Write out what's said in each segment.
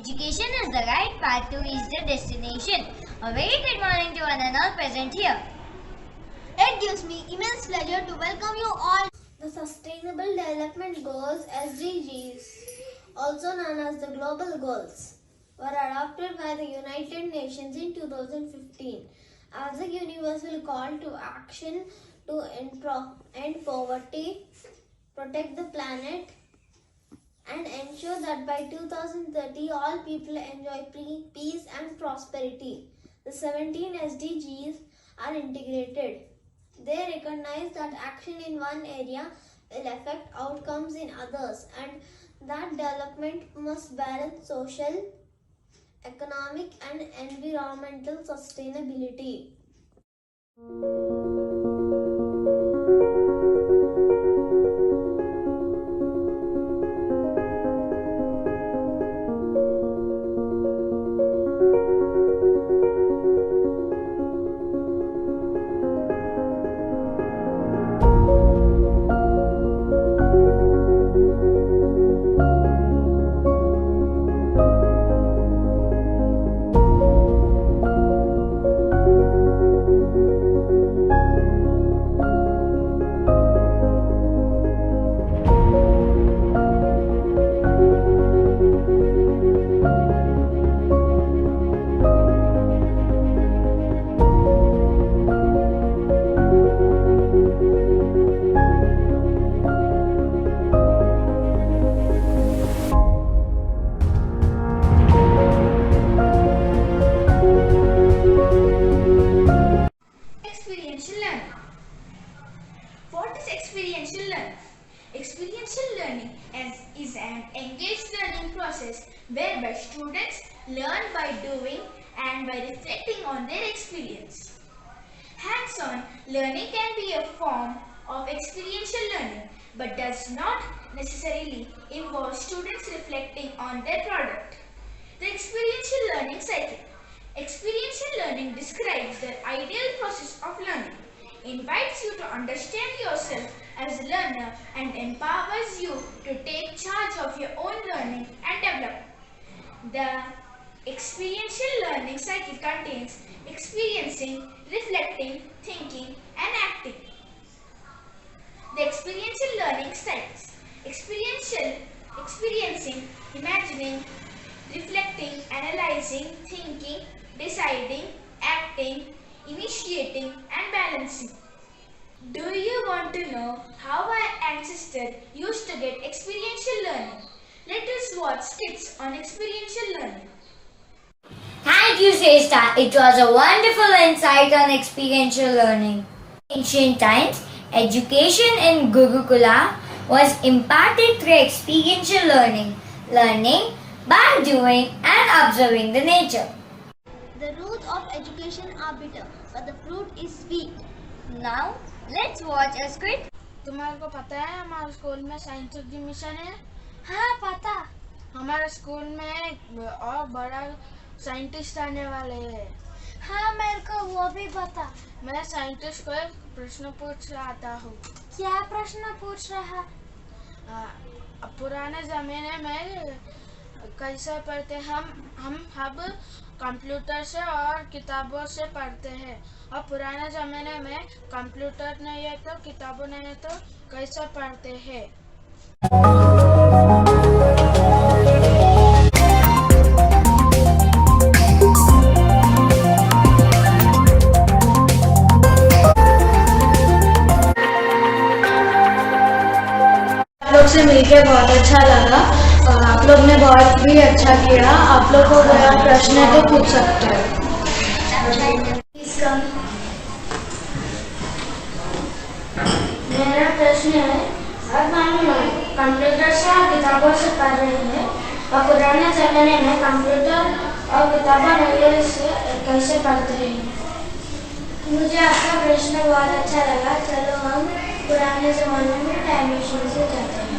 Education is the right path to reach the destination. A very good morning to one and all present here. It gives me immense pleasure to welcome you all. The Sustainable Development Goals (SDGs), also known as the Global Goals, were adopted by the United Nations in 2015 as a universal call to action to end poverty, protect the planet, and ensure that by 2030 all people enjoy peace and prosperity. The 17 SDGs are integrated. They recognize that action in one area will affect outcomes in others and that development must balance social, economic and environmental sustainability. Experiential learning. What is experiential learning? Experiential learning is an engaged learning process whereby students learn by doing and by reflecting on their experience. Hands-on learning can be a form of experiential learning but does not necessarily involve students reflecting on their product. The experiential learning cycle. Experiential learning describes the ideal process of learning, invites you to understand yourself as a learner and empowers you to take charge of your own learning and development. The experiential learning cycle contains experiencing, reflecting, thinking and acting. The experiential learning styles. Experiencing, imagining, reflecting, analyzing, thinking, deciding, acting, initiating and balancing. Do you want to know how our ancestors used to get experiential learning? Let us watch skits on experiential learning. Thank you, Shrestha. It was a wonderful insight on experiential learning. In ancient times, education in Gurukula was imparted through experiential learning by doing and observing the nature. The roots of education are bitter, but the fruit is sweet. Now, let's watch a skit. तुम्हारे को पता है हमारे school में science exhibition है? हाँ पता। हमारे स्कूल में और बड़ा साइंटिस्ट आने वाले हैं। हाँ मेरे को वो भी पता। मैं साइंटिस्ट को एक प्रश्न पूछ रहा हूँ। क्या प्रश्न पूछ रहा? पुराने जमाने में कैसे पढ़ते हम अब कंप्यूटर से और किताबों से पढ़ते हैं और पुराने ज़माने में कंप्यूटर नहीं है तो किताबों नहीं है तो कैसे पढ़ते हैं। आप लोग से मिलकर बहुत अच्छा लगा और आप लोग ने बहुत भी अच्छा किया। आप लोग को कोई और प्रश्न है तो पूछ सकते हैं। मेरा प्रश्न है, अब हम कंप्यूटर से और किताबों से पढ़ रहे हैं और पुराने ज़माने में कंप्यूटर और किताबें नहीं से कैसे पढ़ते हैं। मुझे आपका प्रश्न बहुत अच्छा लगा। चलो हम पुराने ज़माने में टाइम मशीन से जाते हैं।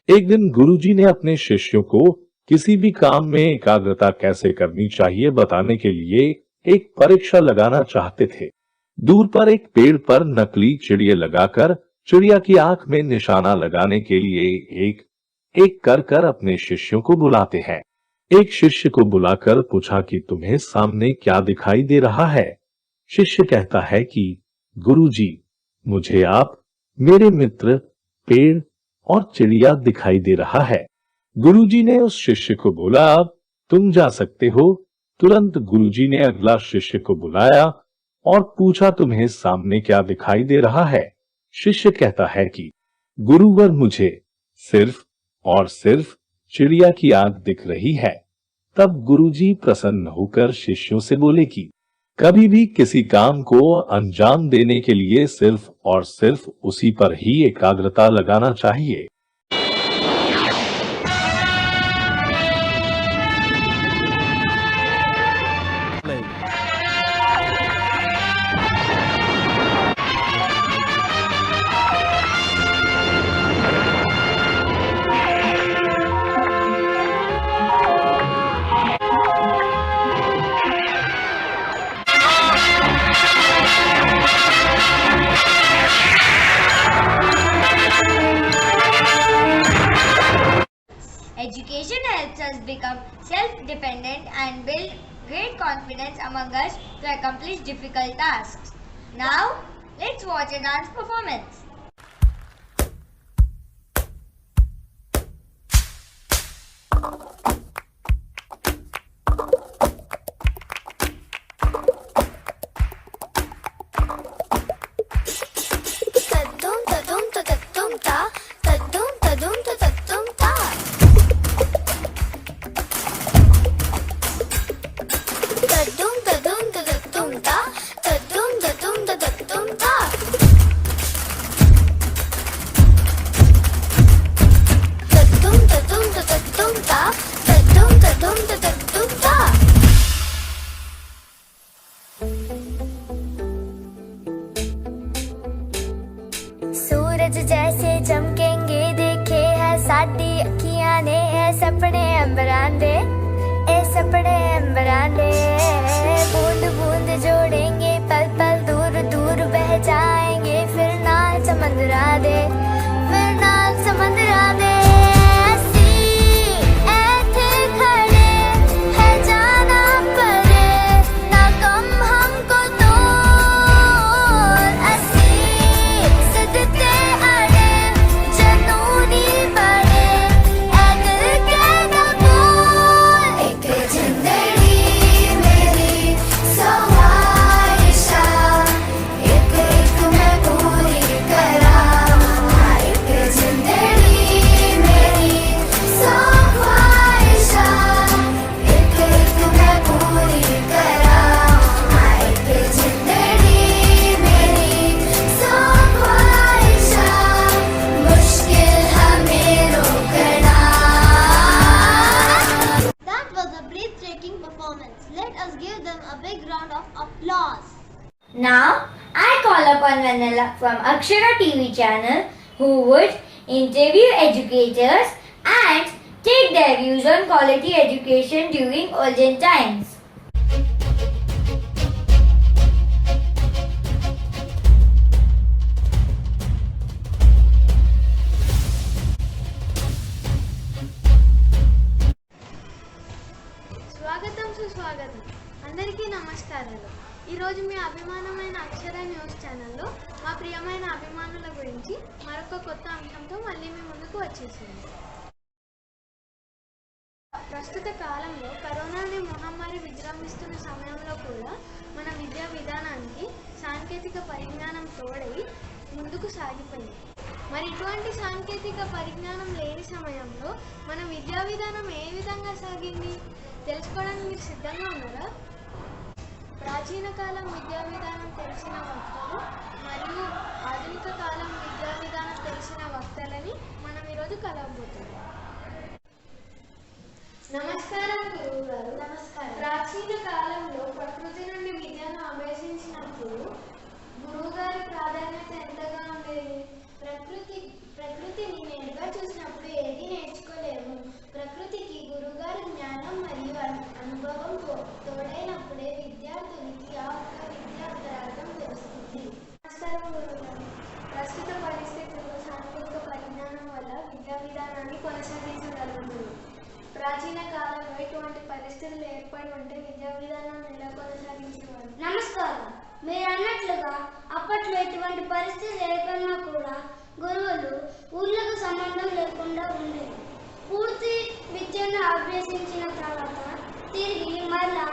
एक दिन गुरुजी ने अपने शिष्यों को किसी भी काम में एकाग्रता कैसे करनी चाहिए बताने के लिए एक परीक्षा लगाना चाहते थे। दूर पर एक पेड़ पर नकली चिड़िया लगाकर चिड़िया की आंख में निशाना लगाने के लिए एक एक कर अपने शिष्यों को बुलाते हैं। एक शिष्य को बुलाकर पूछा कि तुम्हें सामने क्या दिखाई दे रहा है। शिष्य कहता है कि गुरुजी, मुझे आप, मेरे मित्र, पेड़ और चिड़िया दिखाई दे रहा है। गुरुजी ने उस शिष्य को बोला, अब तुम जा सकते हो। तुरंत गुरुजी ने अगला शिष्य को बुलाया और पूछा, तुम्हें सामने क्या दिखाई दे रहा है। शिष्य कहता है कि गुरुवर, मुझे सिर्फ और सिर्फ चिड़िया की आंख दिख रही है। तब गुरुजी प्रसन्न होकर शिष्यों से बोले कि कभी भी किसी काम को अंजाम देने के लिए सिर्फ और सिर्फ उसी पर ही एकाग्रता लगाना चाहिए। Education helps us become self-dependent and build great confidence among us to accomplish difficult tasks. Now, let's watch a dance performance. सूरज जैसे चमकेंगे देखे है साडी अखियां ने है सपने अंबरांदे ए सपने अंबरांदे बूंद बूंद जोड़ेंगे पल पल दूर दूर बह जाएंगे फिर नाल समंदरा दे फिर नाल समंदरा दे Now, I call upon Vanilla from Akshara TV channel who would interview educators and take their views on quality education during olden times. స్వాగతం సుస్వాగతం అందరికీ నమస్కారాలు. ఈరోజు మీ అభిమానమైన అక్షర న్యూస్ ఛానల్లో మా ప్రియమైన అభిమానుల గురించి మరొక కొత్త అంశంతో మళ్ళీ మీ ముందుకు వచ్చేసింది. ప్రస్తుత కాలంలో కరోనా అనే మహమ్మారి విజృంభిస్తున్న సమయంలో కూడా మన విద్యా విధానానికి సాంకేతిక పరిజ్ఞానం తోడై ముందుకు సాగిపోయింది. మరి ఇటువంటి సాంకేతిక పరిజ్ఞానం లేని సమయంలో మన విద్యా విధానం ఏ విధంగా సాగింది తెలుసుకోవడానికి మీరు సిద్ధంగా ఉన్నారా? ప్రాచీన కాలం విద్యా విధానం తెలిసిన వక్తలు మరియు ఆధునిక కాలం విద్యా విధానం తెలిసిన వక్తలని మనం ఈరోజు కలవబోతున్నాం. నమస్కారం గురువు గారు. నమస్కారం. ప్రాచీన కాలంలో ప్రకృతి నుండి విద్యను అభ్యసించినప్పుడు గురువు గారి ప్రాధాన్యత ఎంతగా ఉండేది? ప్రకృతిని నేరుగా చూసినప్పుడు ఏది నేర్చుకోలేము. ప్రకృతికి గురువుగారి జ్ఞానం మరియు అనుభవం తోడైనప్పుడే విద్యార్థులకి ఆ ఒక్క విద్యా అంతరార్థం తెలుస్తుంది. నమస్కారం గురువుగారు. ప్రస్తుత పరిస్థితుల్లో సాంకేతిక పరిజ్ఞానం వల్ల విద్యా విధానాన్ని కొనసాగించగలుగుతుంది. ప్రాచీన కాలంలో ఇటువంటి పరిస్థితులు ఏర్పడి ఉంటే విద్యా విధానాన్ని ఎలా కొనసాగించేవారు? నమస్కారం. మీరు అన్నట్లుగా అప్పట్లో ఎటువంటి పరిస్థితి ఏర్పడినా కూడా గురువులు ఊర్లకు సంబంధం లేకుండా ఉండేది. పూర్తి విద్యను అభ్యసించిన తర్వాత తిరిగి మళ్ళా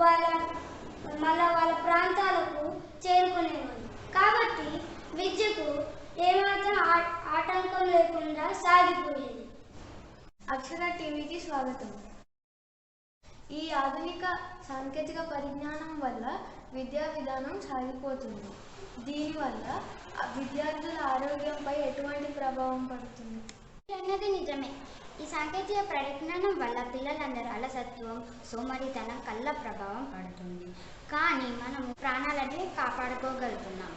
వాళ్ళ ప్రాంతాలకు చేరుకునేవారు. కాబట్టి విద్యకు ఏమాత్రం ఆటంకం లేకుండా సాగిపోయేది. అక్షర టీవీకి స్వాగతం. ఈ ఆధునిక సాంకేతిక పరిజ్ఞానం వల్ల విద్యా విధానం సాగిపోతుంది. దీనివల్ల విద్యార్థుల ఆరోగ్యంపై ఎటువంటి ప్రభావం పడుతుంది? అన్నది నిజమే. ఈ సాంకేతిక పరిజ్ఞానం వల్ల పిల్లలందరూ అలసత్వం, సోమరితనం, కళ్ళ ప్రభావం పడుతుంది. కానీ మనము ప్రాణాలని కాపాడుకోగలుగుతున్నాం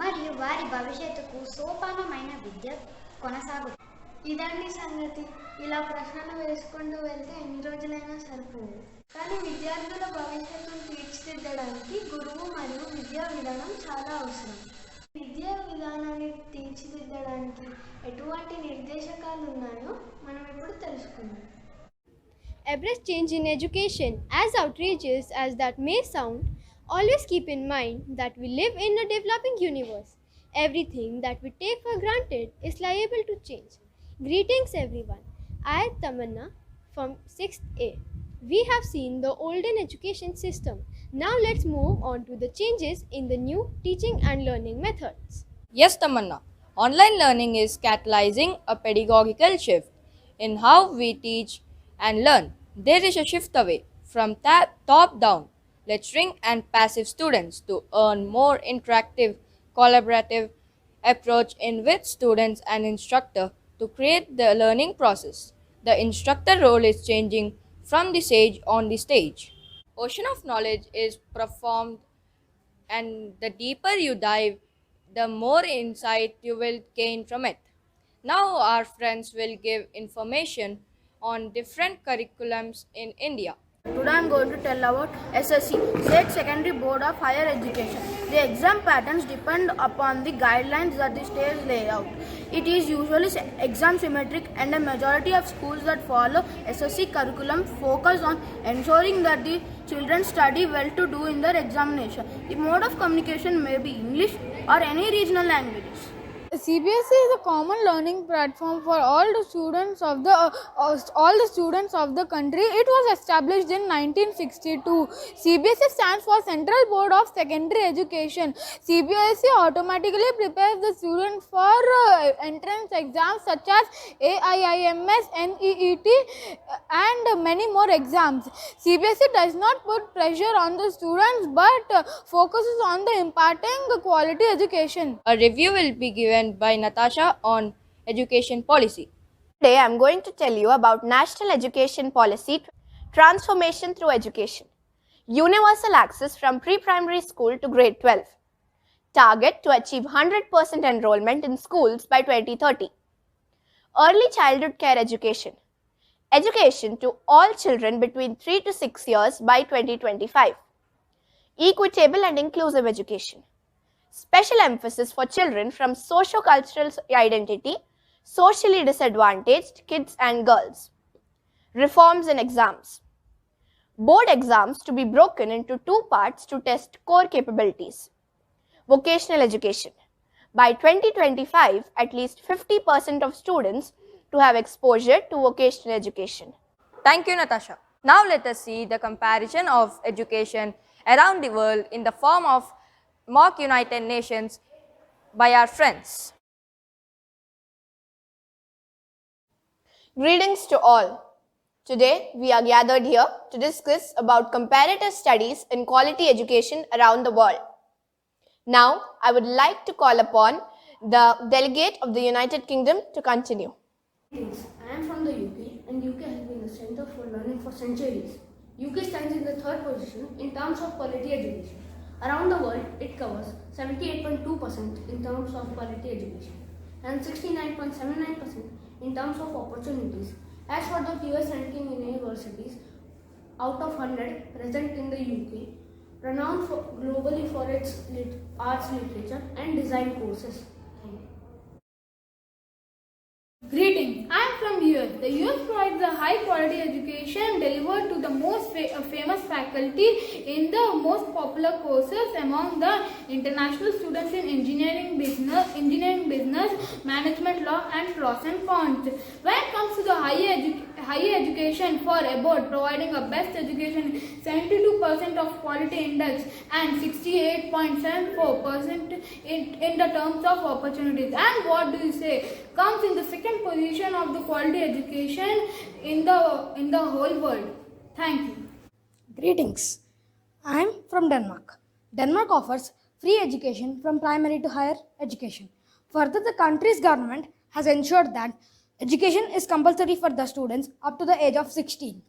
మరియు వారి భవిష్యత్తుకు సోపానమైన విద్య కొనసాగుతుంది. ఇదండి సంగతి. ఇలా ప్రశ్నలు వేసుకుంటూ వెళ్తే ఎన్ని రోజులైనా సరిపోవు. కానీ విద్యార్థుల భవిష్యత్తును తీర్చిదిద్దడానికి గురువు మరియు విద్యా విధానం చాలా అవసరం. విద్యా విధానాన్ని తీర్చిదిద్దడానికి ఎటువంటి నిర్దేశకాలు ఉన్నాయో మనం ఇప్పుడు తెలుసుకుందాం. Abrupt change in education, as outrageous as that may sound, always keep in mind that we live in a developing universe. Everything that we take for granted is liable to change. Greetings everyone. I Tamanna from 6th A. We have seen the olden education system. Now let's move on to the changes in the new teaching and learning methods. Yes, Tamanna. Online learning is catalyzing a pedagogical shift in how we teach and learn. There is a shift away from top-down lecturing and passive students to earn more interactive, collaborative approach in which students and instructor to create the learning process. The instructor role is changing from the sage on the stage. Ocean of knowledge is profound, and the deeper you dive, the more insight you will gain from it. Now our friends will give information on different curriculums in India. Today I am going to tell about SSC, State Secondary Board of Higher Education. The exam patterns depend upon the guidelines that the state lays out. It is usually exam symmetric, and a majority of schools that follow SSC curriculum focus on ensuring that the children study well to do in their examination. The mode of communication may be English or any regional languages. CBSE is a common learning platform for all the students of the country. It was established in 1962. CBSE stands for Central Board of Secondary Education. CBSE automatically prepares the students for entrance exams such as AIIMS, NEET and many more exams. CBSE does not put pressure on the students but focuses on the imparting quality education. A review will be given by Natasha on education policy. Today I am going to tell you about National Education Policy Transformation through Education. Universal access from pre-primary school to grade 12. Target to achieve 100% enrollment in schools by 2030. Early childhood care education. education to all children between 3 to 6 years by 2025. Equitable and inclusive education. Special emphasis for children from socio-cultural identity, socially disadvantaged kids and girls. Reforms in exams. Board exams to be broken into 2 parts to test core capabilities. Vocational education. By 2025, at least 50% of students to have exposure to vocational education. Thank you, Natasha. Now let us see the comparison of education around the world in the form of mock United Nations by our friends. Greetings to all. Today, we are gathered here to discuss about comparative studies in quality education around the world. Now, I would like to call upon the delegate of the United Kingdom to continue. I am from the UK, and UK has been a center for learning for centuries. UK stands in the 3rd position in terms of quality education. Around the world, it covers 78.2% in terms of quality education and 69.79% in terms of opportunities. As for the US ranking in universities, out of 100 present in the UK, renowned globally for its arts, literature and design courses. Thank you. Greetings, I am from US. The US provides a high quality education delivered to the most famous faculty in the most popular courses among the international students in engineering, business, management, law and pros and cons. When it comes to the higher education for abroad, providing a best education, 72% of quality index and 68.74% in the terms of opportunities. And what do you say? Comes in the second position of the quality education in the whole world. Thank you. Greetings. I am from Denmark. Denmark offers free education from primary to higher education. Further, the country's government has ensured that education is compulsory for the students up to the age of 16.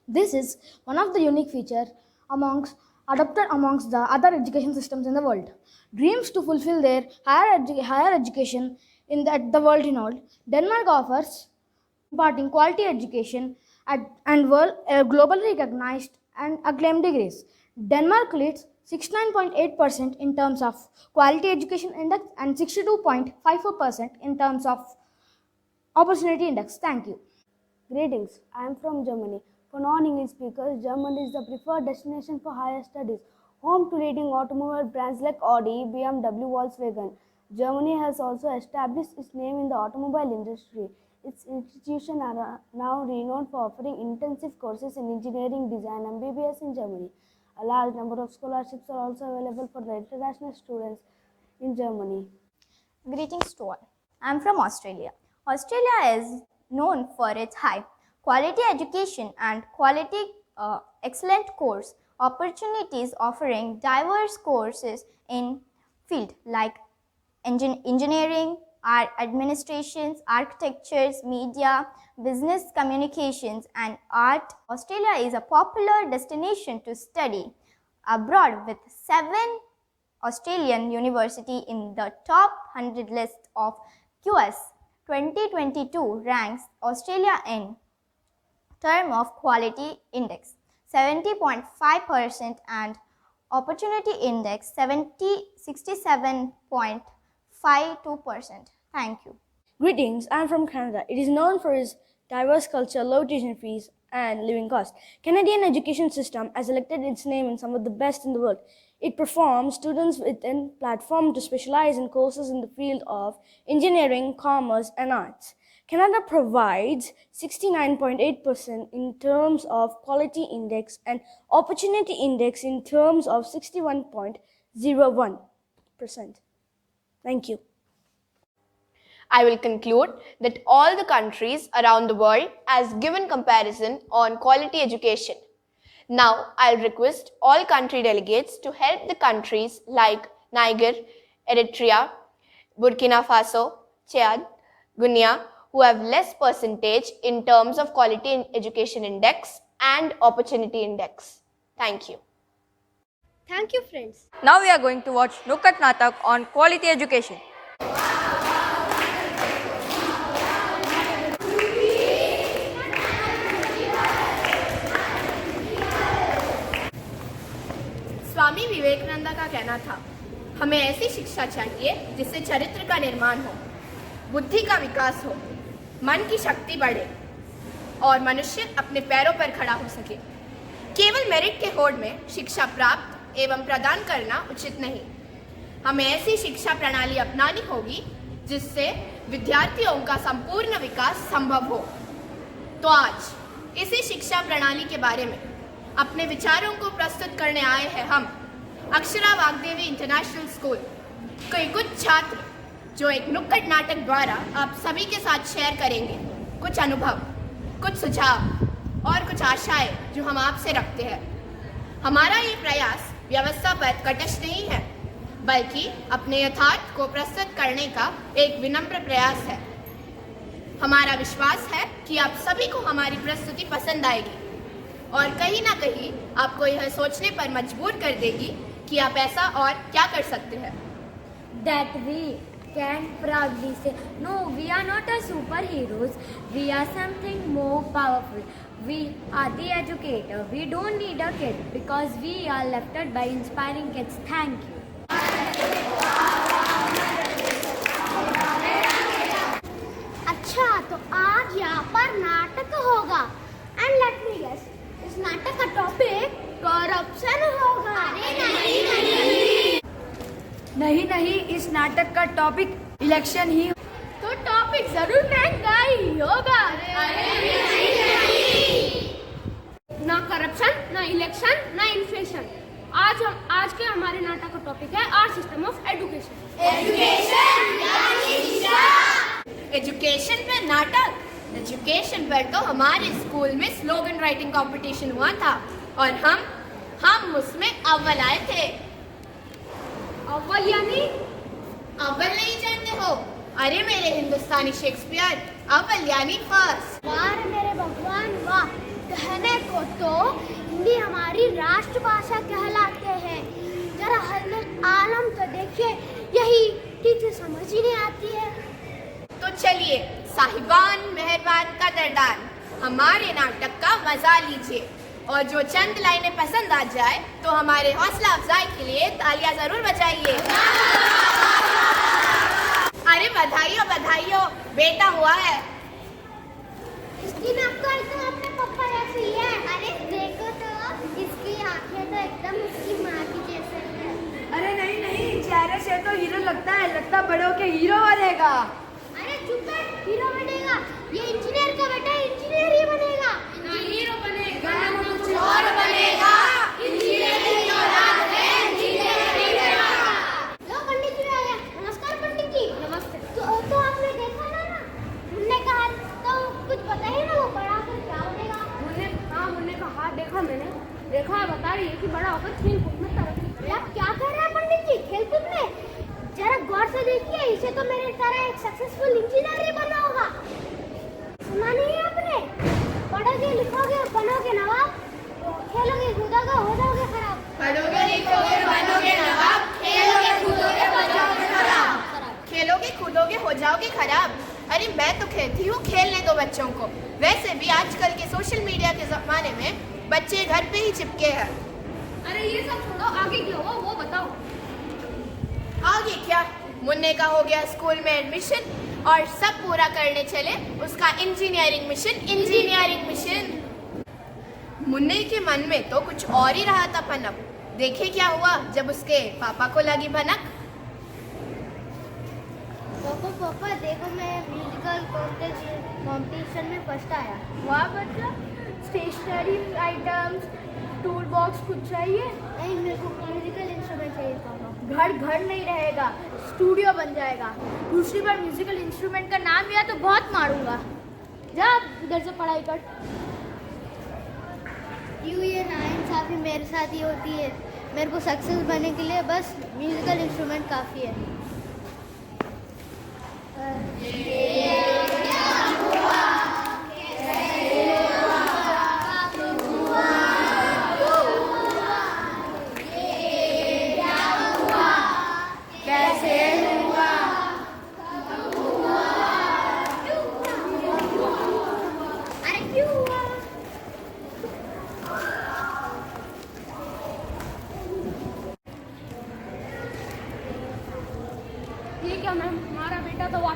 This is one of the unique features adopted amongst the other education systems in the world. Dreams to fulfill their higher education at the world renowned, Denmark offers imparting quality education and globally recognized and acclaimed degrees. Denmark leads 69.8% in terms of quality education index and 62.54% in terms of opportunity index. Thank you. Greetings, I am from Germany. For non-English speakers, Germany is the preferred destination for higher studies, home to leading automobile brands like Audi, BMW, Volkswagen. Germany has also established its name in the automobile industry. Its institutions are now renowned for offering intensive courses in engineering, design, and MBBS in Germany. A large number of scholarships are also available for the international students in Germany. Greetings to all. I am from Australia. Australia is known for its high quality education and quality excellent course opportunities, offering diverse courses in fields like engineering, art, administrations, architectures, media, business communications, and art. Australia is a popular destination to study abroad with 7 Australian universities in the top 100 list of QS 2022 ranks Australia in term of quality index 70.5% and opportunity index 67.52%. Thank you. Greetings, I am from Canada. It is known for its diverse culture, low tuition fees, and living costs. Canadian education system has elected its name in some of the best in the world. It performs students within platform to specialize in courses in the field of engineering, commerce, and arts. Canada provides 69.8% in terms of quality index and opportunity index in terms of 61.01%. Thank you. I will conclude that all the countries around the world has given comparison on quality education. Now, I'll request all country delegates to help the countries like Niger, Eritrea, Burkina Faso, Chad, Guinea, who have less percentage in terms of quality education index and opportunity index. Thank you. Thank you, friends. Now we are going to watch Nukat Natak on quality education. Vivekananda का कहना था, हमें ऐसी शिक्षा चाहिए जिससे चरित्र का निर्माण हो, बुद्धि का विकास हो, मन की शक्ति बढ़े और मनुष्य अपने पैरों पर खड़ा हो सके। केवल मेरिट के होड़ में शिक्षा प्राप्त एवं प्रदान करना उचित नहीं। हमें ऐसी शिक्षा प्रणाली अपनानी होगी जिससे विद्यार्थियों का संपूर्ण विकास संभव हो। तो आज इसी शिक्षा प्रणाली के बारे में अपने विचारों को प्रस्तुत करने आए हैं हम अक्षरा वाग्देवी इंटरनेशनल स्कूल के कुछ छात्र, जो एक नुक्कड़ नाटक द्वारा आप सभी के साथ शेयर करेंगे कुछ अनुभव, कुछ सुझाव और कुछ आशाएं जो हम आपसे रखते हैं। हमारा ये प्रयास व्यवस्था पर कटश नहीं है, बल्कि अपने यथार्थ को प्रस्तुत करने का एक विनम्र प्रयास है। हमारा विश्वास है कि आप सभी को हमारी प्रस्तुति पसंद आएगी और कहीं ना कहीं आपको यह सोचने पर मजबूर कर देगी कि आप ऐसा और क्या कर सकते हैं। That we can proudly say, no, we are not a superheroes. We are something more powerful. We are the educator. We don't need a kid because we are lifted by inspiring kids. Thank you. अच्छा, तो आज यहाँ पर नाटक होगा and let me guess, इस नाटक का टॉपिक करप्शन होगा। नहीं, इस नाटक का टॉपिक इलेक्शन ही। तो टॉपिक जरूर महंगाई होगा। ना करप्शन, ना इलेक्शन, ना इन्फ्लेशन। आज के हमारे नाटक का टॉपिक है our system of education. Education पर नाटक। एजुकेशन पर तो हमारे स्कूल में स्लोगन राइटिंग कंपटीशन हुआ था और हम उसमें अव्वल आए थे। अव्वल यानी? अव्वल नहीं जानते हो? अरे मेरे हिंदुस्तानी शेक्सपियर, अव्वल यानी फर्स्ट। वाह मेरे भगवान वाह, कहने को तो हिंदी हमारी राष्ट्रभाषा कहलाते हैं। जरा हल्लुल आलम तो देखिए, यही ठीक से समझ ही नहीं आती है। तो चलिए साहिबान, मेहरबान, कदरदान, हमारे नाटक का मजा लीजिए और जो चंद लाइनें पसंद आ जाए तो हमारे हौसला अफजाई के लिए तालियां जरूर बजाइए। अरे बधाइयों, बेटा हुआ है। इसकी नक्ल तो अपने पापा जैसी है। अरे देखो तो, इसकी आंखें तो एकदम उसकी माँ की जैसे है। अरे नहीं, चेहरे से तो हीरो लगता है, लगता बड़े होके हीरो बनेगा। अरे चुप कर, हीरो बनेगा? ये इंजीनियर का बेटा, इंजीनियर ही बनेगा। हीरो बनेगा ना कुछ और बनेगा। इंजीनियर की औलाद है, इंजीनियर ही बनेगा। लो पंडित जी आया। नमस्कार पंडित जी। नमस्ते। तो आपने देखा ना, उन्होंने कहा तो कुछ पता ही ना, वो बड़ा होकर क्या बनेगा। मुन्ने का हाथ देखा मैंने, देखा बता रही है कि बड़ा होकर खेल कूद में तरक्की। आप क्या कर रहे हैं पंडित जी? खेल कूद में? जरा गौर से देखिए, इसे तो मेरे तरह एक सक्सेसफुल इंजीनियर ही बनना होगा। सुना नहीं है आपने? पढ़ोगे लिखोगे बनोगे नवाब, खेलोगे कूदोगे हो जाओगे खराब। पढ़ोगे लिखोगे बनोगे नवाब, खेलोगे कूदोगे हो जाओगे खराब। खेलोगे कूदोगे हो जाओगे खराब। अरे मैं तो कहती हूँ खेलने दो बच्चों को। वैसे भी आजकल के सोशल मीडिया के जमाने में बच्चे घर पे ही चिपके हैं। अरे ये सब छोड़ो, आगे क्या हुआ वो बताओ। आगे क्या, मुन्ने का हो गया स्कूल में एडमिशन और सब पूरा करने चले उसका इंजीनियरिंग मिशन। मुन्ने के मन में तो कुछ और ही रहा था पनप। देखे क्या हुआ जब उसके पापा को लगी भनक। पापा देखो, मैं म्यूजिकल कॉम्पिटिशन में फर्स्ट आया। वाह बच्चा, स्टेशनरी आइटम्स, टूल बॉक्स कुछ चाहिए? नहीं, मेरे को म्यूजिकल इंस्ट्रूमेंट चाहिए पापा। घर नहीं रहेगा, स्टूडियो बन जाएगा। दूसरी बार म्यूजिकल इंस्ट्रूमेंट का नाम लिया तो बहुत मारूंगा। जा इधर से पढ़ाई कर। ये नाइंसाफी मेरे साथ ही होती है। मेरे को सक्सेस बनने के लिए बस म्यूजिकल इंस्ट्रूमेंट काफ़ी है।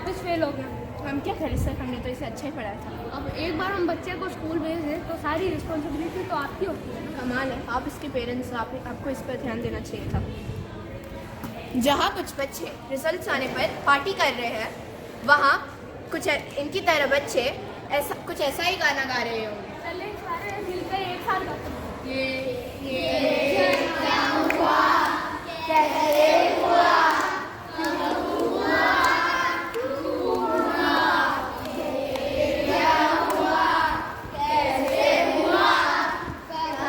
वापस फेल हो गया। हम क्या करें सर, हमने तो इसे अच्छा ही पढ़ाया था। अब एक बार हम बच्चे को स्कूल भेज दें तो सारी रिस्पॉन्सिबिलिटी तो आपकी होती है ना। कमाल है, आप इसके पेरेंट्स, आपको इस पर ध्यान देना चाहिए था। जहाँ कुछ बच्चे रिजल्ट्स आने पर पार्टी कर रहे हैं, वहाँ कुछ इनकी तरह बच्चे कुछ ऐसा ही गाना गा रहे होंगे। चले सारे मिलकर एक साथ गाते हैं।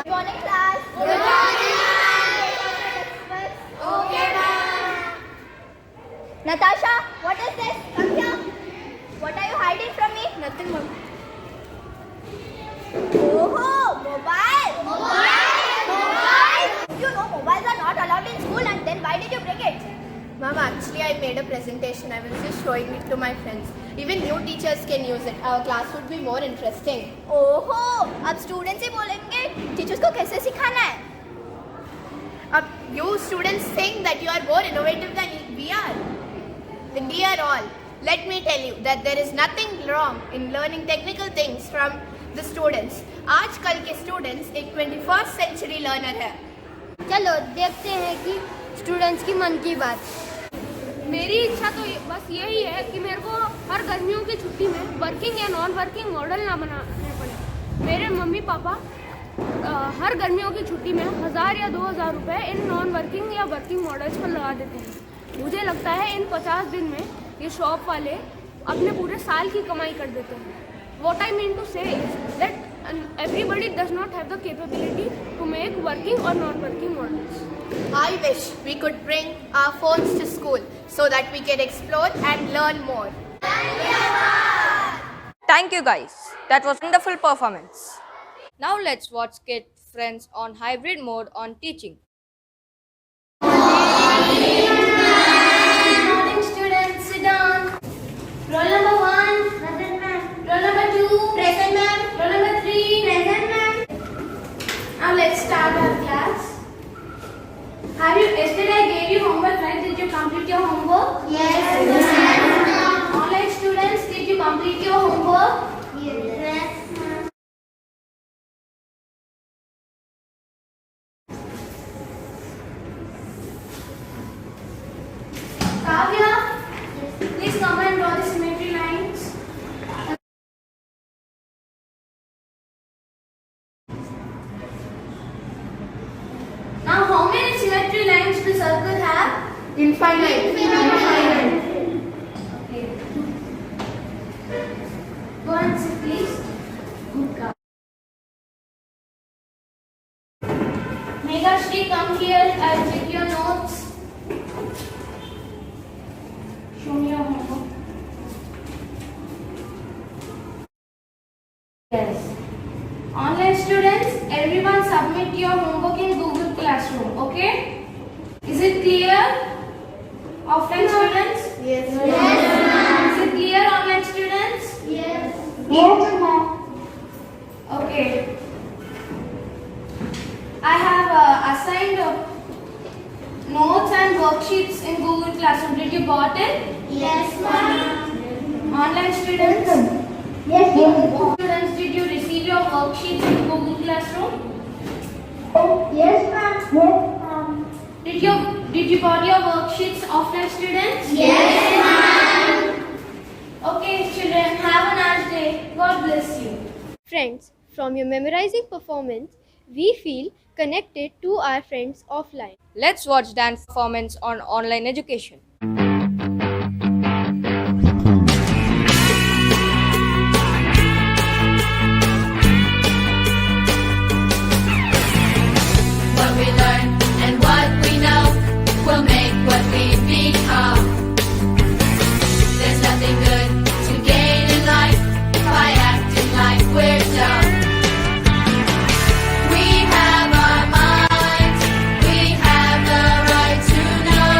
Morning class. Good Natasha, what is this? Come here. What are you hiding from me? Nothing, mom. Oh, mobile. You know mobiles are not allowed in school, and then why did you bring it? Mom, actually I made a presentation. I was just showing it to my friends. Even new teachers can use it. Our class would be more interesting. ओहो, अब students ही बोलेंगे teachers को कैसे सिखाना है। अब you students think that you are more innovative than we are. Dear all, let me tell you that there is nothing wrong in learning technical things from the students. आजकल के students एक 21st century learner है। चलो देखते हैं कि students की मन की बात। मेरी इच्छा तो बस यही है कि मेरे को हर गर्मियों की छुट्टी में वर्किंग या नॉन वर्किंग मॉडल ना बनाने पड़े। मेरे मम्मी पापा हर गर्मियों की छुट्टी में 1000 या 2000 रुपये इन नॉन वर्किंग या वर्किंग मॉडल्स पर लगा देते हैं। मुझे लगता है इन 50 दिन में ये शॉप वाले अपने पूरे साल की कमाई कर देते हैं। What I mean to say is that everybody does not have the capability to make working or non-working models. I wish we could bring our phones to school so that we can explore and learn more. Thank you guys. That was wonderful performance. Now let's watch Kid Friends on hybrid mode on teaching. Morning students, sit down. Roll number 1, present ma'am. Roll number 2, present ma'am. Roll number 3, present ma'am. Now let's start our class. Yesterday I gave you homework, right? Did you complete your homework? Yes, ma'am. Online students, did you complete your homework? Yes, ma'am. Kavya, please come and draw the symmetry lines. Now, how many symmetry lines the circle have? Infinite. Okay. Go and sit, please. Good girl. Megashri, come here. I'll check your notes. Show me your homework. Yes. Online students, everyone submit your homework in Google Classroom, okay? Is it clear? Offline students? Yes, Is it clear, online students? Yes. Okay. I have assigned notes and worksheets in Google Classroom. Did you got it? Yes, ma'am. Online students? Yes, Students, did you receive your worksheets in Google Classroom? Yes, ma'am. Did you got your worksheets, offline students? Yes, ma'am. Okay, children, have a nice day. God bless you. Friends, from your memorizing performance, we feel connected to our friends offline. Let's watch dance performance on online education. What we learn and what we know will make what we become. There's nothing good to gain in life by acting like we're dumb. We have our minds, we have the right to know.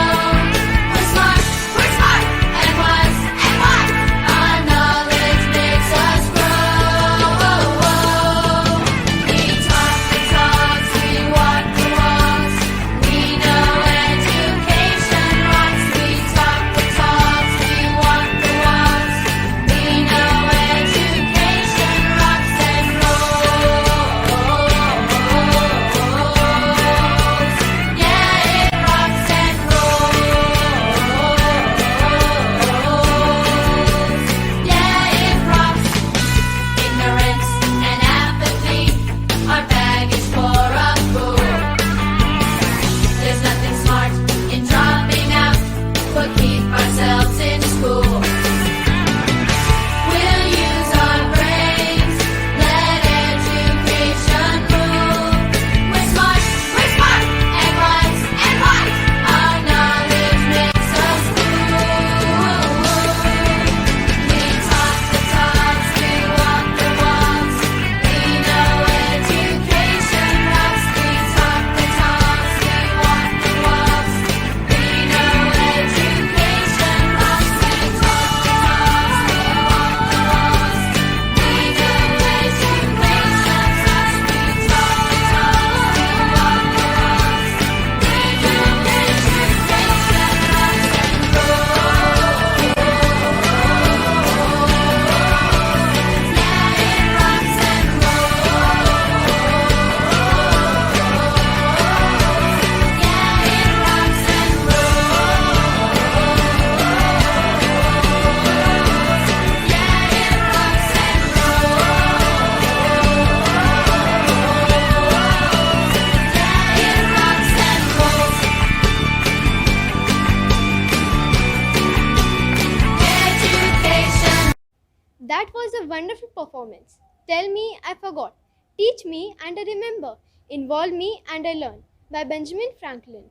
performance. Tell me, I forgot. Teach me, and I remember. Involve me, and I learn. By Benjamin Franklin.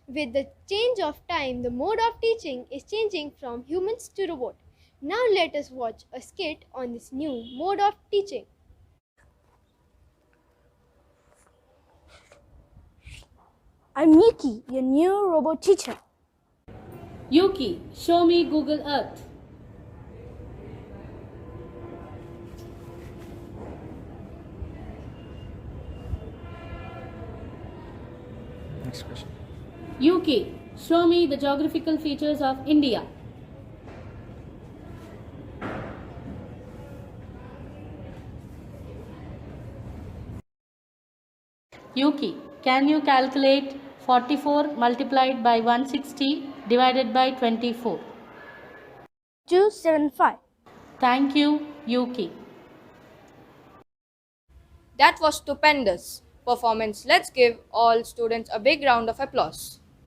With the change of time, the mode of teaching is changing from humans to robot. Now let us watch a skit on this new mode of teaching. I'm Yuki, your new robot teacher. Yuki, show me Google Earth. Next question. Yuki, show me the geographical features of India. Yuki, can you calculate 44 multiplied by 160 divided by 24? 275. Thank you, Yuki. That was stupendous performance. Let's give all students a big round of applause.